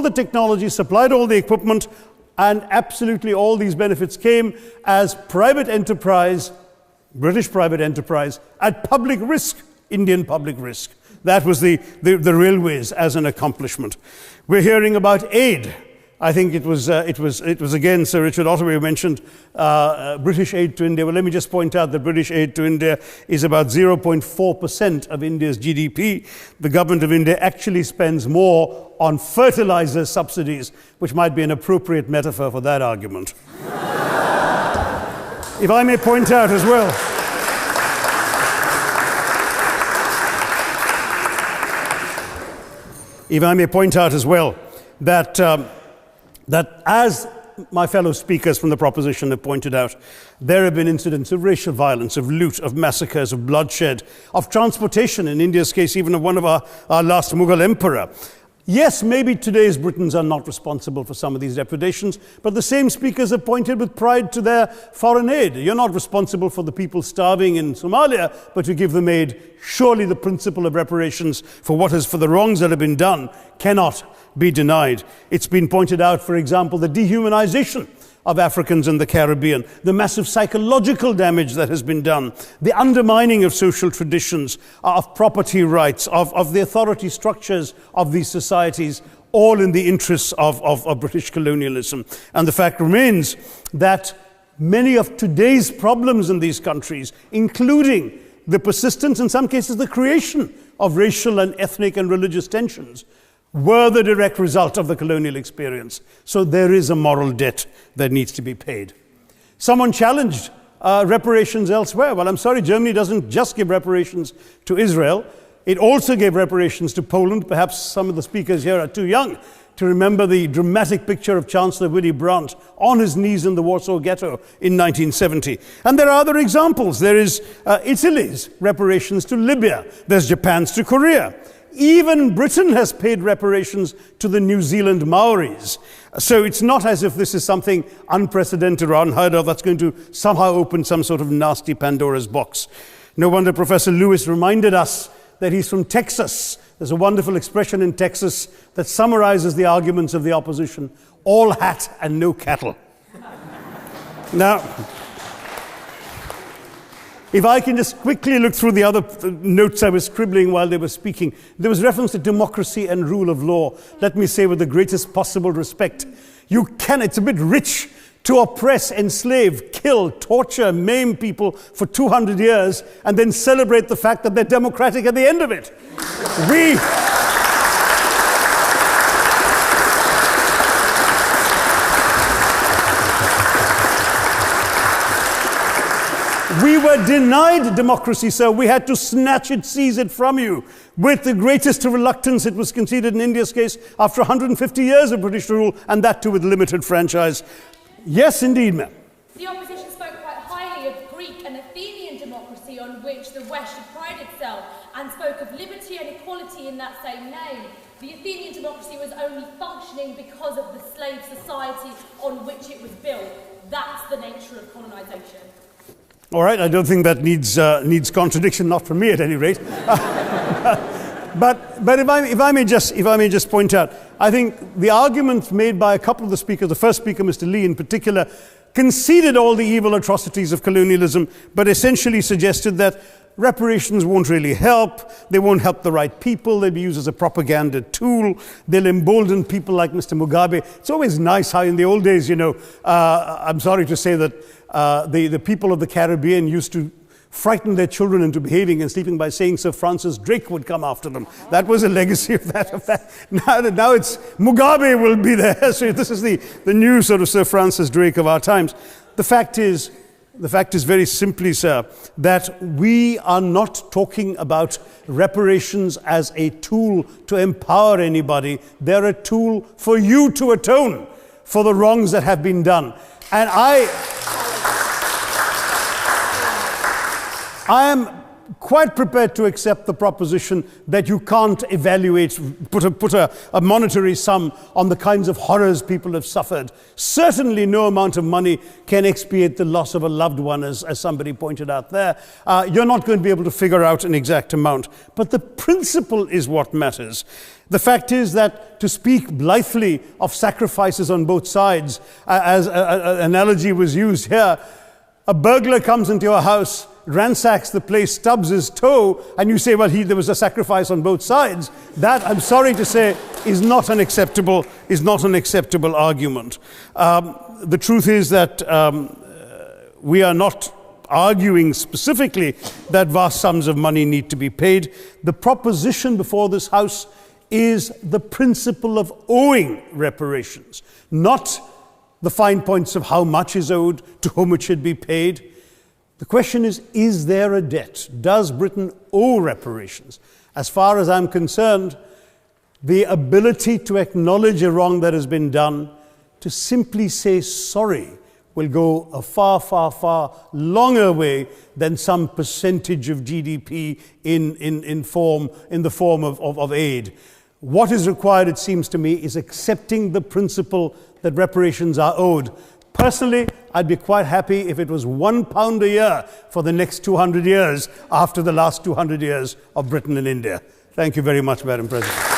the technology, supplied all the equipment, and absolutely all these benefits came as private enterprise, British private enterprise, at public risk, Indian public risk. That was the railways as an accomplishment. We're hearing about aid. I think it was again Sir Richard Ottaway who mentioned British aid to India. Well, let me just point out that British aid to India is about 0.4% of India's GDP. The government of India actually spends more on fertilizer subsidies, which might be an appropriate metaphor for that argument. If I may point out as well, that as my fellow speakers from the proposition have pointed out, there have been incidents of racial violence, of loot, of massacres, of bloodshed, of transportation, in India's case, even of one of our last Mughal emperor. Yes, maybe today's Britons are not responsible for some of these depredations, but the same speakers have pointed with pride to their foreign aid. You're not responsible for the people starving in Somalia, but you give them aid. Surely the principle of reparations for the wrongs that have been done cannot be denied. It's been pointed out, for example, the dehumanization of Africans in the Caribbean, the massive psychological damage that has been done, the undermining of social traditions, of property rights, of the authority structures of these societies, all in the interests of British colonialism. And the fact remains that many of today's problems in these countries, including the persistence, in some cases the creation of racial and ethnic and religious tensions, were the direct result of the colonial experience. So there is a moral debt that needs to be paid. Someone challenged reparations elsewhere. Well, I'm sorry, Germany doesn't just give reparations to Israel. It also gave reparations to Poland. Perhaps some of the speakers here are too young to remember the dramatic picture of Chancellor Willy Brandt on his knees in the Warsaw Ghetto in 1970. And there are other examples. There is Italy's reparations to Libya. There's Japan's to Korea. Even Britain has paid reparations to the New Zealand Maoris. So it's not as if this is something unprecedented or unheard of that's going to somehow open some sort of nasty Pandora's box. No wonder Professor Lewis reminded us that he's from Texas. There's a wonderful expression in Texas that summarizes the arguments of the opposition: all hat and no cattle. Now, if I can just quickly look through the other notes I was scribbling while they were speaking, there was reference to democracy and rule of law. Let me say with the greatest possible respect, it's a bit rich to oppress, enslave, kill, torture, maim people for 200 years and then celebrate the fact that they're democratic at the end of it. We were denied democracy, sir. We had to snatch it, seize it from you. With the greatest reluctance, it was conceded in India's case after 150 years of British rule, and that too with limited franchise. Yes, indeed, ma'am. The opposition spoke quite highly of Greek and Athenian democracy on which the West should pride itself, and spoke of liberty and equality in that same name. The Athenian democracy was only functioning because of the slave society on which it was built. That's the nature of colonisation. All right, I don't think that needs contradiction, not from me at any rate. But if I may just point out, I think the argument made by a couple of the speakers, the first speaker, Mr. Lee in particular, conceded all the evil atrocities of colonialism, but essentially suggested that reparations won't really help. They won't help the right people. They'll be used as a propaganda tool. They'll embolden people like Mr. Mugabe. It's always nice how in the old days, I'm sorry to say that the people of the Caribbean used to frighten their children into behaving and sleeping by saying Sir Francis Drake would come after them. That was a legacy of that. Now it's Mugabe will be there. So this is the new sort of Sir Francis Drake of our times. The fact is very simply, sir, that we are not talking about reparations as a tool to empower anybody. They're a tool for you to atone for the wrongs that have been done. And I am quite prepared to accept the proposition that you can't evaluate, put a monetary sum on the kinds of horrors people have suffered. Certainly no amount of money can expiate the loss of a loved one, as somebody pointed out there. You're not going to be able to figure out an exact amount. But the principle is what matters. The fact is that to speak blithely of sacrifices on both sides, as an analogy was used here, a burglar comes into your house, ransacks the place, stubs his toe, and you say, well, there was a sacrifice on both sides. That, I'm sorry to say, is not an acceptable argument. The truth is that we are not arguing specifically that vast sums of money need to be paid. The proposition before this House is the principle of owing reparations, not the fine points of how much is owed, to whom it should be paid. The question is there a debt? Does Britain owe reparations? As far as I'm concerned, the ability to acknowledge a wrong that has been done, to simply say sorry, will go a far, far, far longer way than some percentage of GDP in the form of aid. What is required, it seems to me, is accepting the principle that reparations are owed. Personally, I'd be quite happy if it was £1 a year for the next 200 years after the last 200 years of Britain and India. Thank you very much, Madam President.